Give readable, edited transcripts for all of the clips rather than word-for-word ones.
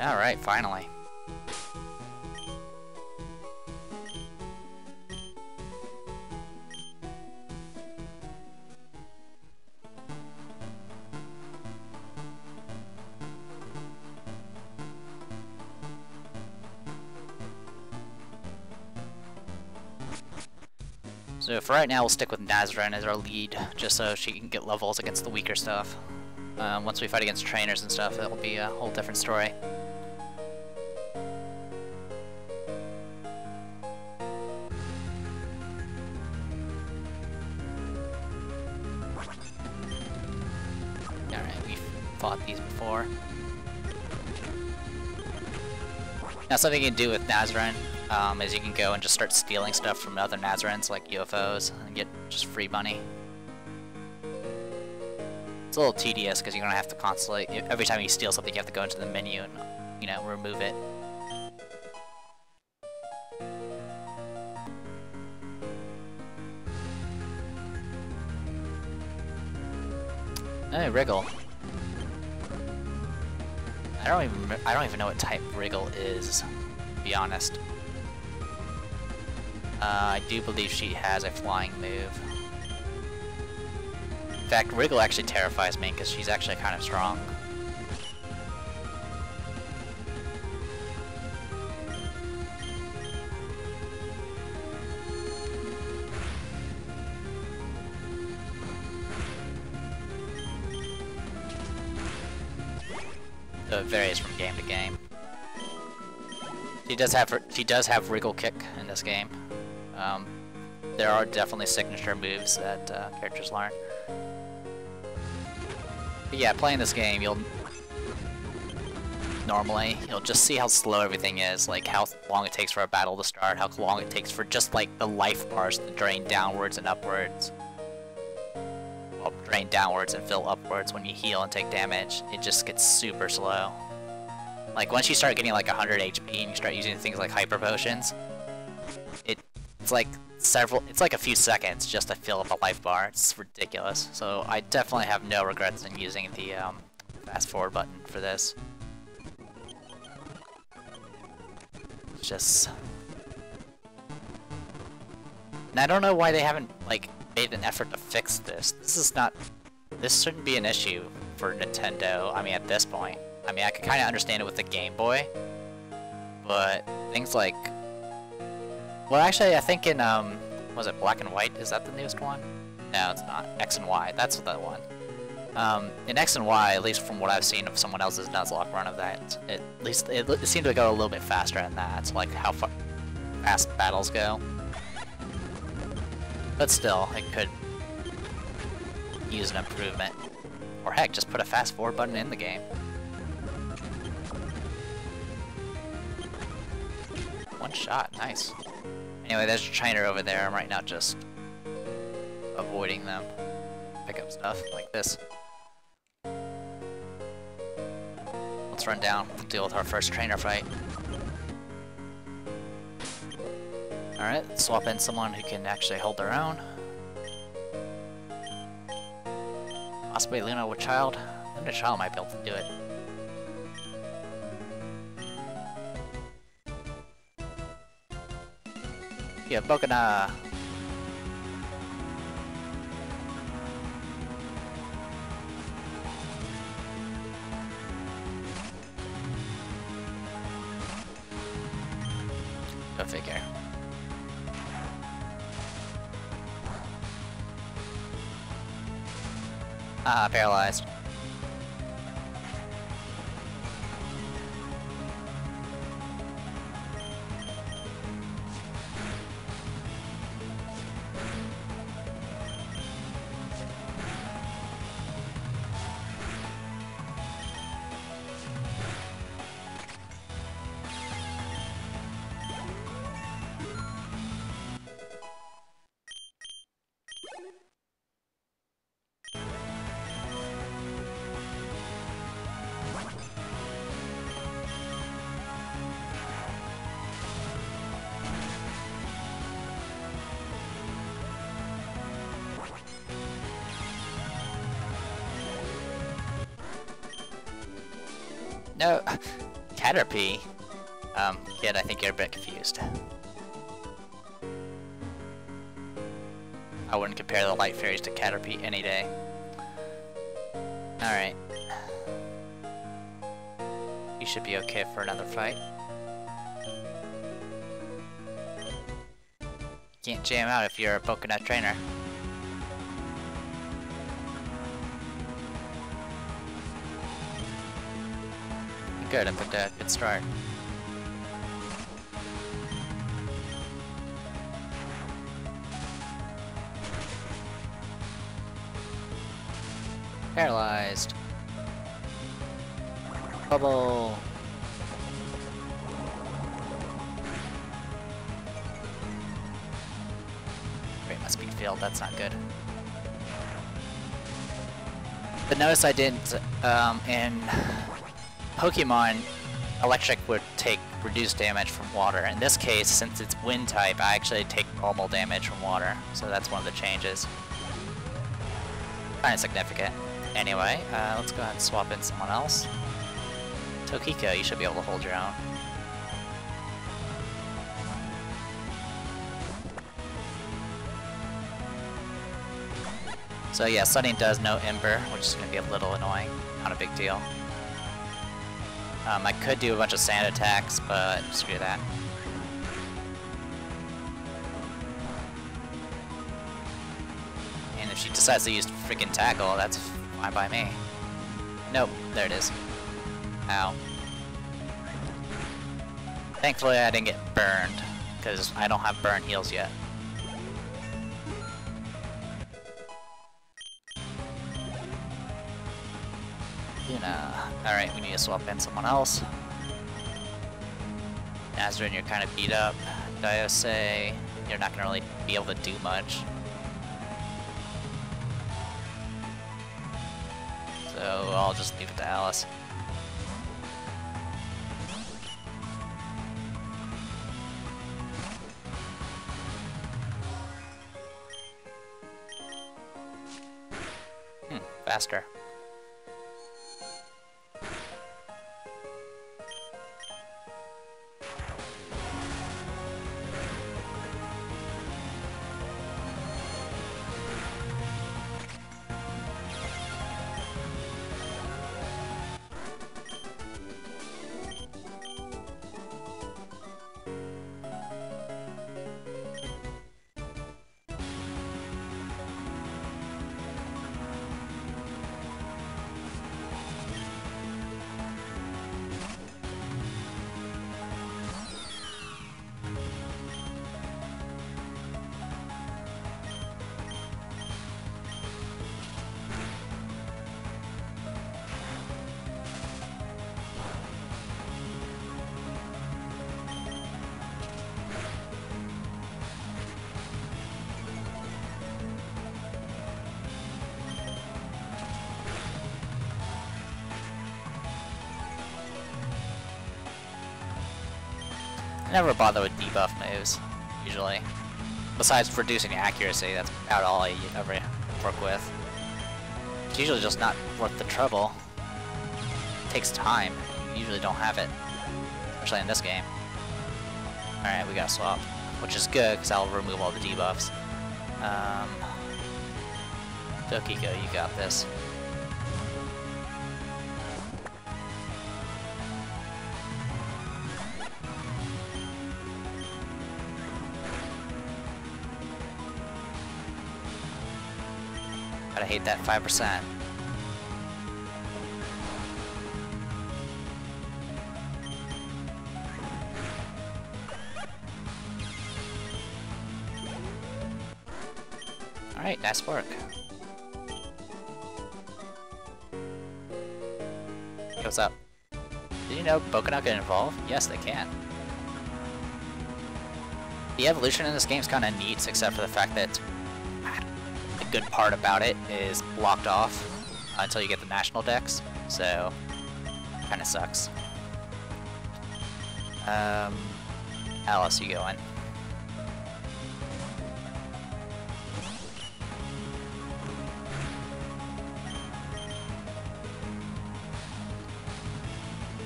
Alright, finally. So for right now, we'll stick with Nazrin as our lead, just so she can get levels against the weaker stuff. Once we fight against trainers and stuff, it'll be a whole different story. Alright, we've fought these before. Now something you can do with Nazrin is you can go and just start stealing stuff from other Nazrins, like UFOs, and get just free money. It's a little tedious because you're gonna have to constantly, every time you steal something, you have to go into the menu and, you know, remove it. Hey, Wriggle. I don't even know what type Wriggle is, to be honest. I do believe she has a flying move. In fact, Wriggle actually terrifies me because she's actually kind of strong. So it varies from game to game. She does have Wriggle Kick in this game. There are definitely signature moves that characters learn. But yeah, playing this game, you'll just see how slow everything is, like how long it takes for a battle to start, how long it takes for just like the life bars to drain downwards and upwards. Well, drain downwards and fill upwards when you heal and take damage. It just gets super slow. Like once you start getting like 100 HP and you start using things like hyper potions, it's like a few seconds just to fill up a life bar. It's ridiculous. So I definitely have no regrets in using the fast forward button for this. It's just, and I don't know why they haven't like made an effort to fix this. This shouldn't be an issue for Nintendo. I mean, at this point, I mean, I can kind of understand it with the Game Boy, but things like, well, actually, I think in was it Black and White? Is that the newest one? No, it's not. X and Y. That's the one. In X and Y, at least from what I've seen of someone else's Nuzlocke run of that, it seemed to go a little bit faster than that. It's like how fast battles go. But still, it could use an improvement. Or heck, just put a fast forward button in the game. One shot, nice. Anyway, there's a trainer over there. I'm right now just avoiding them. Pick up stuff like this. Let's run down and deal with our first trainer fight. Alright, let's swap in someone who can actually hold their own. Possibly Luna with Child. Luna Child might be able to do it. Yeah, Bokena. Go figure. Ah, paralyzed. No, Caterpie? Kid, I think you're a bit confused. I wouldn't compare the Light Fairies to Caterpie any day. Alright. You should be okay for another fight. Can't jam out if you're a Bokena trainer. Good, I picked a good start. Paralyzed. Bubble. Great, my speed failed. That's not good. But notice I didn't, in Pokemon, electric would take reduced damage from water. In this case, since it's wind type, I actually take normal damage from water. So that's one of the changes. Kind of significant. Anyway, let's go ahead and swap in someone else. Tokiko, you should be able to hold your own. So yeah, Sunny does know Ember, which is going to be a little annoying. Not a big deal. I could do a bunch of sand attacks, but screw that. And if she decides to use freaking Tackle, that's fine by me. Nope, there it is. Ow. Thankfully I didn't get burned, because I don't have burn heals yet. Alright, we need to swap in someone else. Nazrin, you're kind of beat up. Daiyousei, you're not going to really be able to do much. So I'll just leave it to Alice. Faster. I never bother with debuff moves, usually. Besides reducing accuracy, that's about all I ever work with. It's usually just not worth the trouble. It takes time. You usually don't have it. Especially in this game. Alright, we gotta swap. Which is good, because I'll remove all the debuffs. Tokiko, you got this. I hate that 5%. Alright, nice work. Hey, what's up? Did you know Bokena can evolve? Yes, they can. The evolution in this game is kind of neat, except for the fact that the good part about it is blocked off until you get the national dex, so kind of sucks. Alice, you going?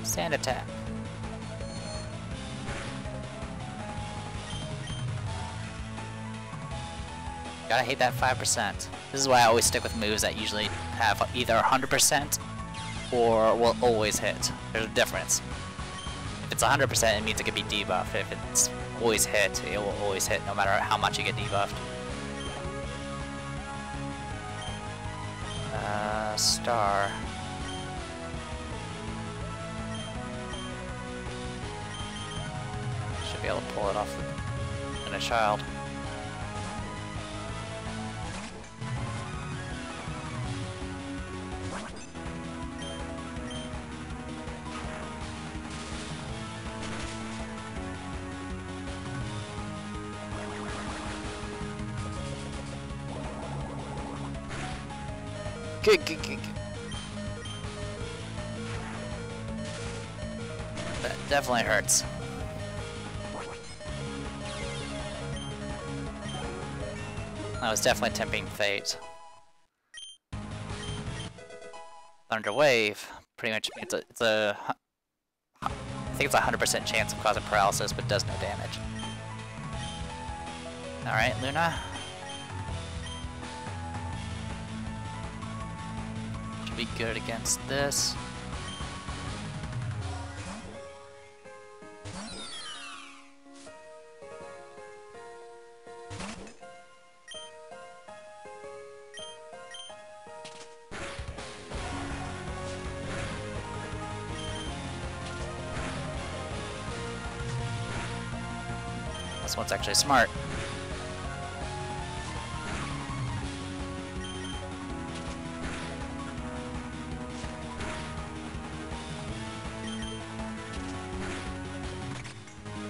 Sand attack. Gotta hate that 5%. This is why I always stick with moves that usually have either 100% or will always hit. There's a difference. If it's 100%, it means it can be debuffed. If it's always hit, it will always hit no matter how much you get debuffed. Star. Should be able to pull it off in a child. Good. That definitely hurts. That was definitely tempting fate. Thunder Wave pretty much means it's a I think it's a 100% chance of causing paralysis, but does no damage. Alright, Luna. Should be good against this. This one's actually smart.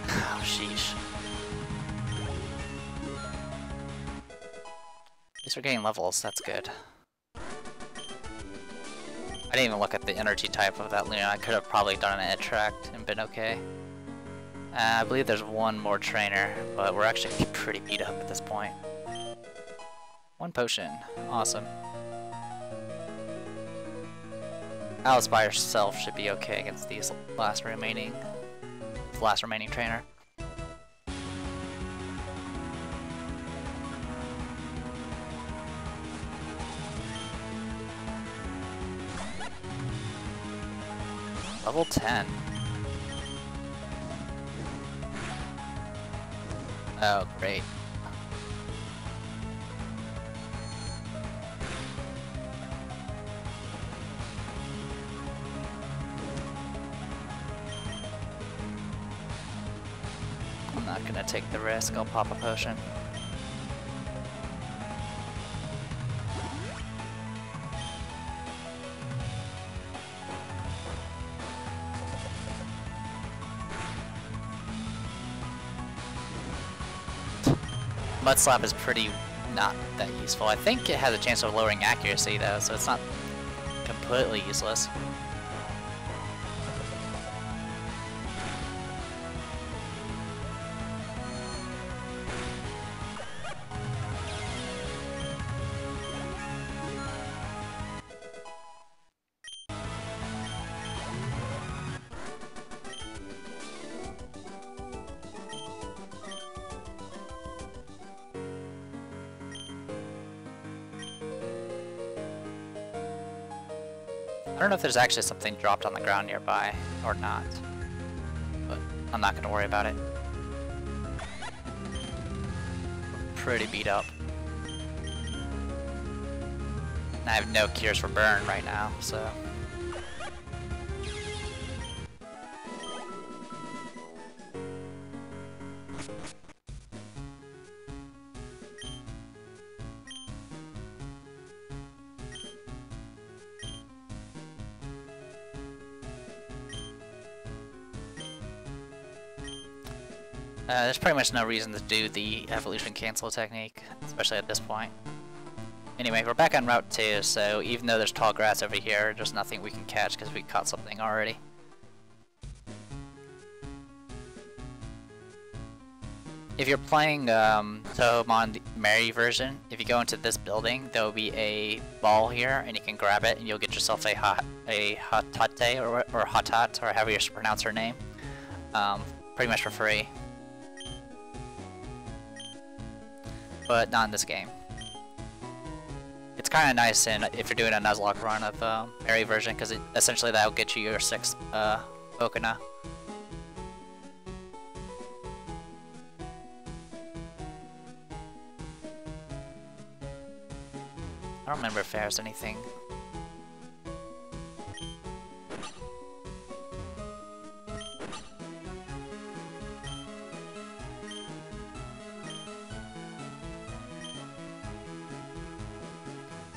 Oh, sheesh. At least we're getting levels, that's good. I didn't even look at the energy type of that Luna. I could have probably done an attract and been okay. I believe there's one more trainer, but we're actually pretty beat up at this point. One potion. Awesome. Alice by herself should be okay against these last remaining trainer. Level 10. Oh, great. I'm not gonna take the risk, I'll pop a potion. Mud Slap is pretty not that useful. I think it has a chance of lowering accuracy though, so it's not completely useless. I don't know if there's actually something dropped on the ground nearby or not, but I'm not going to worry about it. Pretty beat up. And I have no cures for burn right now, so... there's pretty much no reason to do the evolution cancel technique, especially at this point. Anyway, we're back on Route 2, so even though there's tall grass over here, there's nothing we can catch because we caught something already. If you're playing Touhou on the Mary version, if you go into this building, there will be a ball here, and you can grab it, and you'll get yourself a hotate or hotat, or however you pronounce her name, pretty much for free. But not in this game. kind of nice if you're doing a Nuzlocke run of Airy version, because essentially that'll get you your 6th Bokena. I don't remember if there's anything.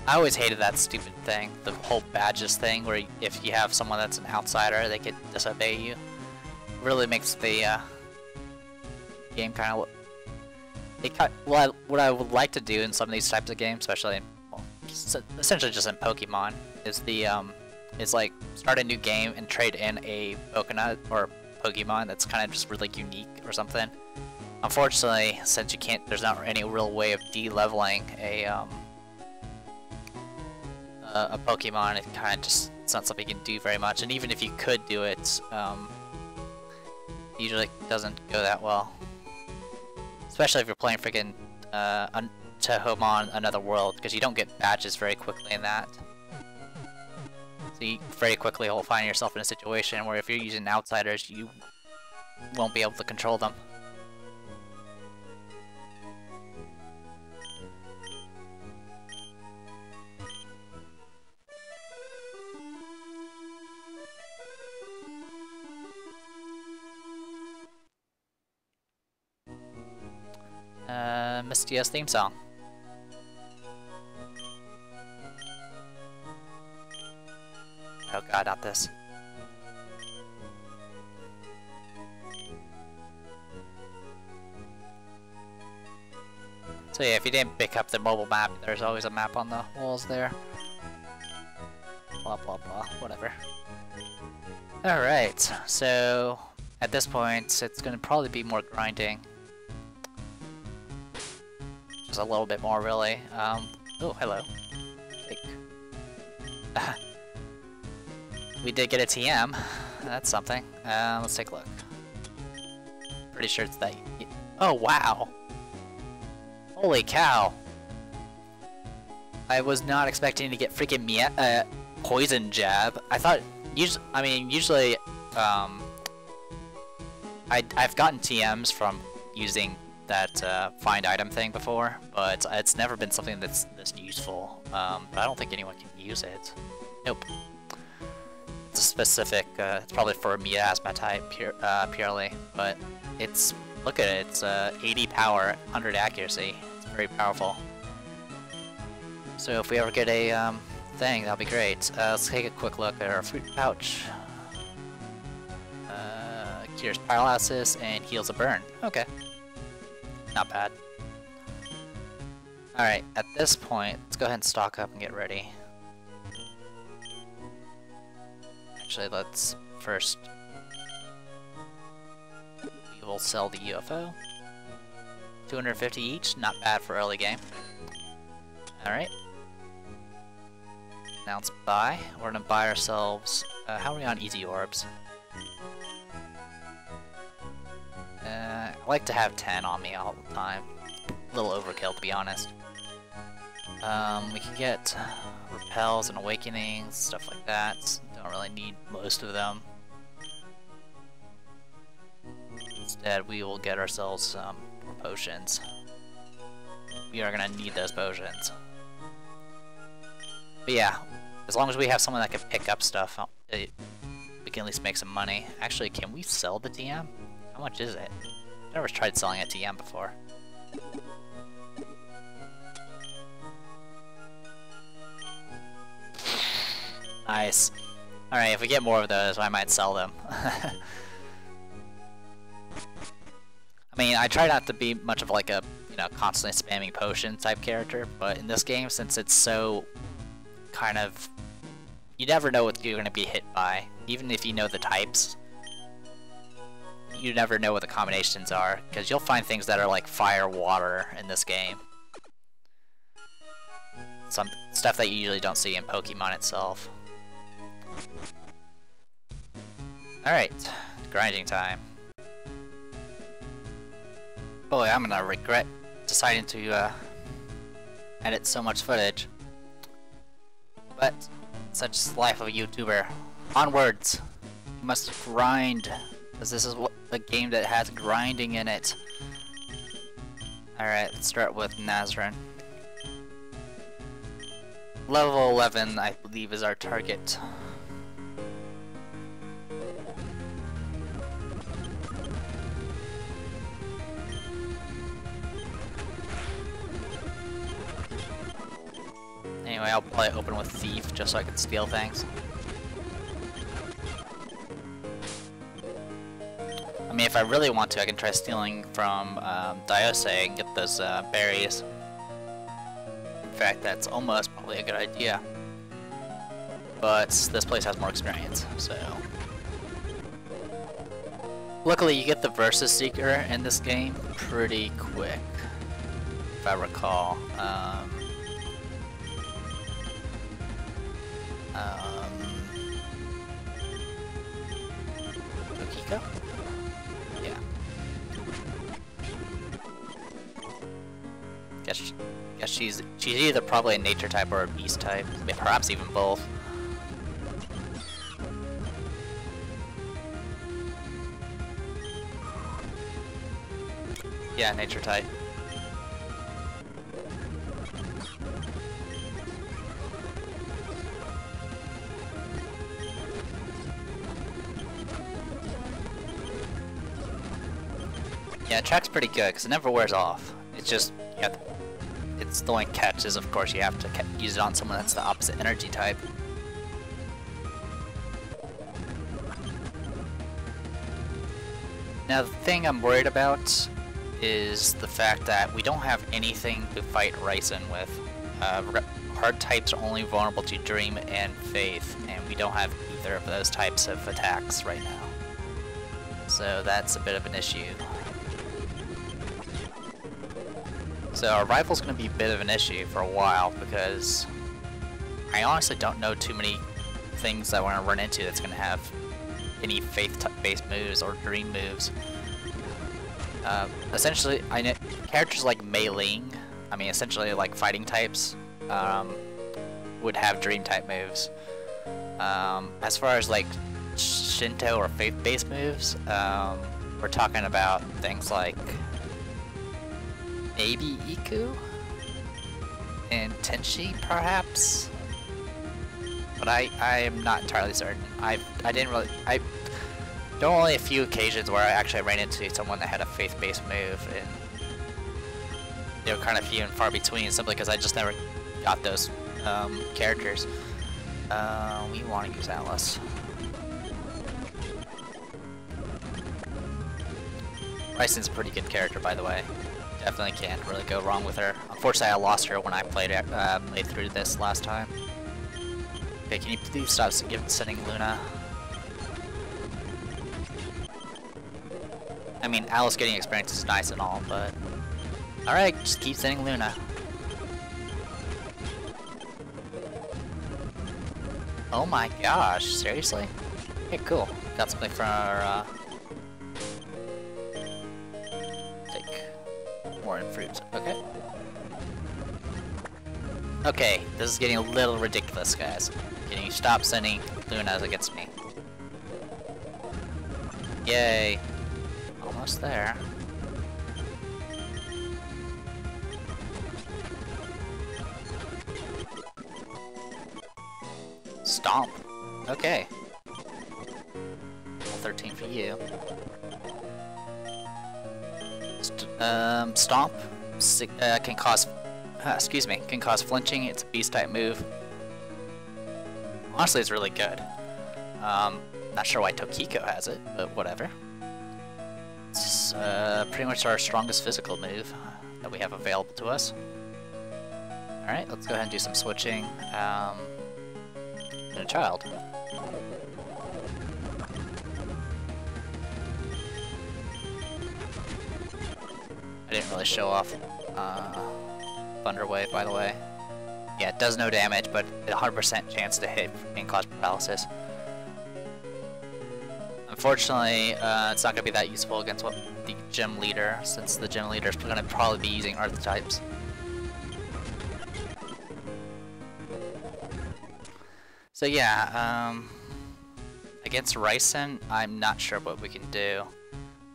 I always hated that stupid thing, the whole badges thing, where if you have someone that's an outsider, they could disobey you. It really makes the game kind of. What I would like to do in some of these types of games, especially in, well, essentially just in Pokemon, is is like start a new game and trade in a Bokena or Pokemon that's kind of just really unique or something. Unfortunately, since you can't, there's not any real way of de-leveling a Pokemon, it kind of just, it's not something you can do very much, and even if you could do it, usually doesn't go that well. Especially if you're playing freaking Touhou Another World, because you don't get badges very quickly in that. So you very quickly will find yourself in a situation where if you're using outsiders, you won't be able to control them. Misty's theme song. Oh god, not this. So yeah, if you didn't pick up the mobile map, there's always a map on the walls there. Blah blah blah, whatever. Alright, so at this point, it's gonna probably be more grinding. Just a little bit more, really. Oh, hello. We did get a TM. That's something. Let's take a look. Pretty sure it's that. Oh, wow! Holy cow! I was not expecting to get freaking poison jab. I thought, usually, I've gotten TMs from using that find item thing before, but it's never been something that's this useful. But I don't think anyone can use it. Nope. It's a specific. It's probably for a miasma type purely, but it's, look at it. It's 80 power, 100 accuracy. It's very powerful. So if we ever get a thing, that'll be great. Let's take a quick look at our fruit pouch. Cures paralysis and heals a burn. Okay. Not bad. Alright, at this point, let's go ahead and stock up and get ready. Actually, let's first... we will sell the UFO. 250 each, not bad for early game. Alright. Now let's buy. We're gonna buy ourselves... how are we on easy orbs? I like to have 10 on me all the time. A little overkill, to be honest. We can get repels and awakenings, stuff like that. Don't really need most of them. Instead, we will get ourselves some potions. We are gonna need those potions. But yeah, as long as we have someone that can pick up stuff, we can at least make some money. Actually, can we sell the TM? How much is it? I've never tried selling a TM before. Nice. Alright, if we get more of those, I might sell them. I mean, I try not to be much of like a, constantly spamming potion type character, but in this game, since it's so kind of... you never know what you're going to be hit by, even if you know the types. You never know what the combinations are, because you'll find things that are like fire, water in this game. Some stuff that you usually don't see in Pokemon itself. Alright, grinding time. Boy, I'm gonna regret deciding to edit so much footage. But such is the life of a YouTuber. Onwards! You must grind, because this is a game that has grinding in it. Alright, let's start with Nazrin. Level 11, I believe, is our target. Anyway, I'll probably open with Thief just so I can steal things. I mean, if I really want to, I can try stealing from Daiyousei and get those berries. In fact, that's almost probably a good idea. But this place has more experience, so... Luckily, you get the Versus Seeker in this game pretty quick, if I recall. Tokiko? Yeah. Guess she's either probably a nature type or a beast type, perhaps even both. Yeah, nature type. Yeah, track's pretty good because it never wears off. It's just, yeah, it's the only catch is, of course, you have to use it on someone that's the opposite energy type. Now, the thing I'm worried about is the fact that we don't have anything to fight Ryzen with. Hard types are only vulnerable to Dream and Faith, and we don't have either of those types of attacks right now. So that's a bit of an issue. So our rival's going to be a bit of an issue for a while because I honestly don't know too many things that we're going to run into that's going to have any faith-based moves or dream moves. Essentially, I know characters like Mei Ling, I mean essentially like fighting types, would have dream type moves. As far as like Shinto or faith-based moves, we're talking about things like maybe Iku and Tenshi, perhaps, but I am not entirely certain. I there were only a few occasions where I actually ran into someone that had a faith-based move, and they were kind of few and far between, simply because I just never got those characters. We want to use Alice. Ryzen's a pretty good character, by the way. Definitely can't really go wrong with her. Unfortunately, I lost her when I played through this last time. Okay, can you please stop sending Luna? I mean, Alice getting experience is nice and all, but... Alright, just keep sending Luna. Oh my gosh, seriously? Okay, cool. Got something for our, more in fruit. Okay. Okay, this is getting a little ridiculous, guys. Can you stop sending Lunas against me? Yay. Almost there. Stomp. Okay. 13 for you. Stomp can cause, can cause flinching. It's a beast type move. Honestly, it's really good. Not sure why Tokiko has it, but whatever. It's pretty much our strongest physical move that we have available to us. Alright, let's go ahead and do some switching. And a child. I didn't really show off Thunder Wave, by the way. Yeah, it does no damage, but a 100% chance to hit and cause paralysis. Unfortunately, it's not going to be that useful against the gym leader, since the gym leader is going to probably be using Earth types. So yeah, against Ryson, I'm not sure what we can do.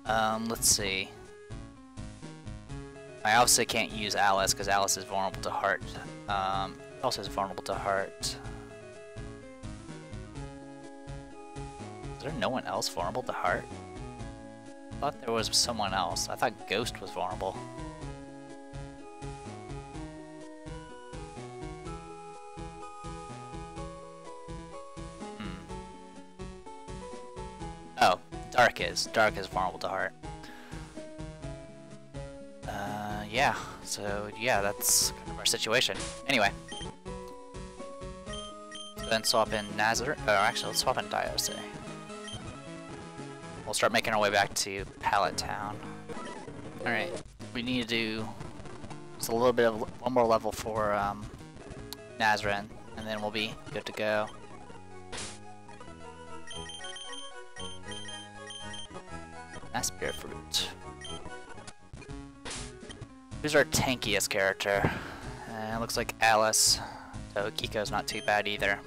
Let's see. I obviously can't use Alice because Alice is vulnerable to heart. Also is vulnerable to heart. Is there no one else vulnerable to heart? I thought there was someone else. I thought Ghost was vulnerable. Oh, Dark is. Dark is vulnerable to heart. Yeah. So, yeah, that's kind of our situation. Anyway. So then swap in Nazrin. Or actually, let's swap in Daiyousei. We'll start making our way back to Pallet Town. Alright. We need to do just a little bit of one more level for Nazrin, and then we'll be good to go. Nice Spirit Fruit. Who's our tankiest character? Looks like Alice. Tokiko's not too bad either.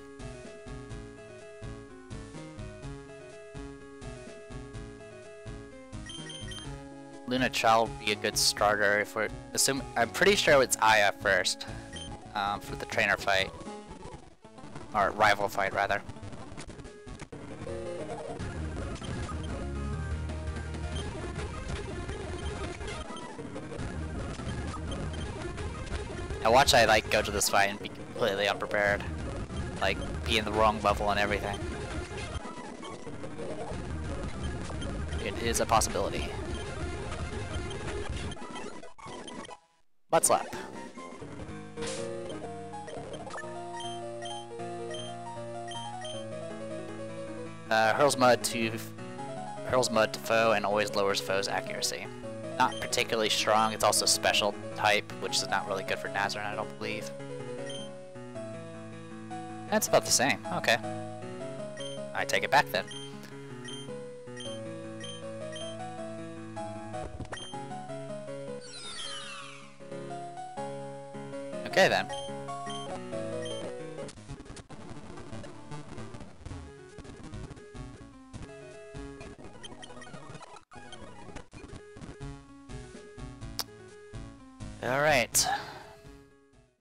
Luna Child would be a good starter if we're assuming. I'm pretty sure it's Aya first for the trainer fight, or rival fight rather. Now watch I like go to this fight and be completely unprepared, like be in the wrong level and everything. It is a possibility. Butt slap. Hurls mud to foe and always lowers foe's accuracy. Not particularly strong. It's also special type, which is not really good for Nazrin, I don't believe. That's about the same. Okay. I take it back then. Okay then. Alright.